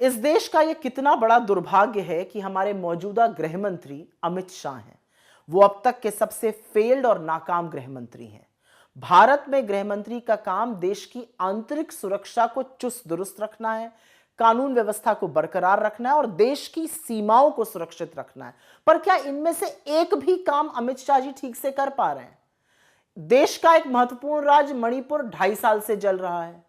इस देश का यह कितना बड़ा दुर्भाग्य है कि हमारे मौजूदा गृह मंत्री अमित शाह हैं। वो अब तक के सबसे फेल्ड और नाकाम गृह मंत्री हैं। भारत में गृह मंत्री का काम देश की आंतरिक सुरक्षा को चुस्त दुरुस्त रखना है, कानून व्यवस्था को बरकरार रखना है और देश की सीमाओं को सुरक्षित रखना है। पर क्या इनमें से एक भी काम अमित शाह जी ठीक से कर पा रहे हैं? देश का एक महत्वपूर्ण राज्य मणिपुर 2.5 साल से जल रहा है।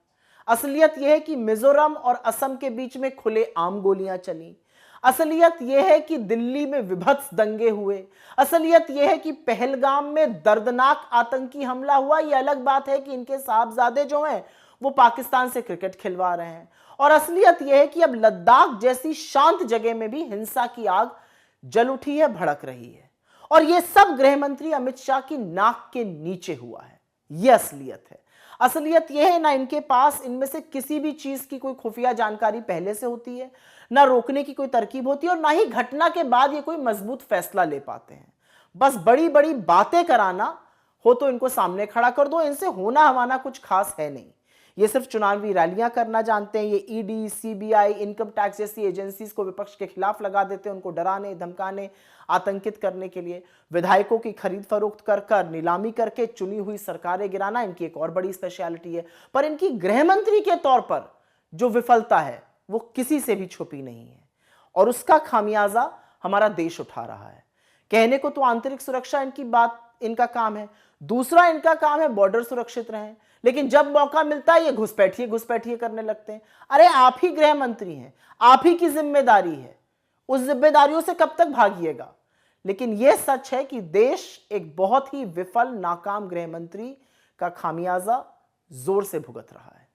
असलियत यह है कि मिजोरम और असम के बीच में खुलेआम गोलियां चली। असलियत यह है कि दिल्ली में विभत्स दंगे हुए। असलियत यह है कि पहलगाम में दर्दनाक आतंकी हमला हुआ। यह अलग बात है कि इनके साहबजादे जो हैं वो पाकिस्तान से क्रिकेट खिलवा रहे हैं। और असलियत यह है कि अब लद्दाख जैसी शांत जगह में भी हिंसा की आग जल उठी है, भड़क रही है। और यह सब गृह मंत्री अमित शाह की नाक के नीचे हुआ है। यह असलियत है। असलियत यह है ना इनके पास इनमें से किसी भी चीज की कोई खुफिया जानकारी पहले से होती है, ना रोकने की कोई तरकीब होती है और ना ही घटना के बाद ये कोई मजबूत फैसला ले पाते हैं। बस बड़ी बड़ी बातें कराना हो तो इनको सामने खड़ा कर दो। इनसे होना हमाना कुछ खास है नहीं। ये सिर्फ चुनावी रैलियां करना जानते हैं। ये ईडी, सीबीआई, इनकम टैक्स जैसी एजेंसीज को विपक्ष के खिलाफ लगा देते हैं, उनको डराने, धमकाने, आतंकित करने के लिए। विधायकों की खरीद फरोख्त कर कर, नीलामी करके चुनी हुई सरकारें गिराना इनकी एक और बड़ी स्पेशलिटी है। पर इनकी गृह मंत्री के तौर पर जो विफलता है वो किसी से भी छुपी नहीं है और उसका खामियाजा हमारा देश उठा रहा है। कहने को तो आंतरिक सुरक्षा इनका काम है, दूसरा इनका काम है बॉर्डर सुरक्षित रहें, लेकिन जब मौका मिलता है ये घुसपैठिए करने लगते हैं। अरे आप ही गृह मंत्री हैं, आप ही की जिम्मेदारी है, उस जिम्मेदारियों से कब तक भागिएगा? लेकिन यह सच है कि देश एक बहुत ही विफल नाकाम गृह मंत्री का खामियाजा जोर से भुगत रहा है।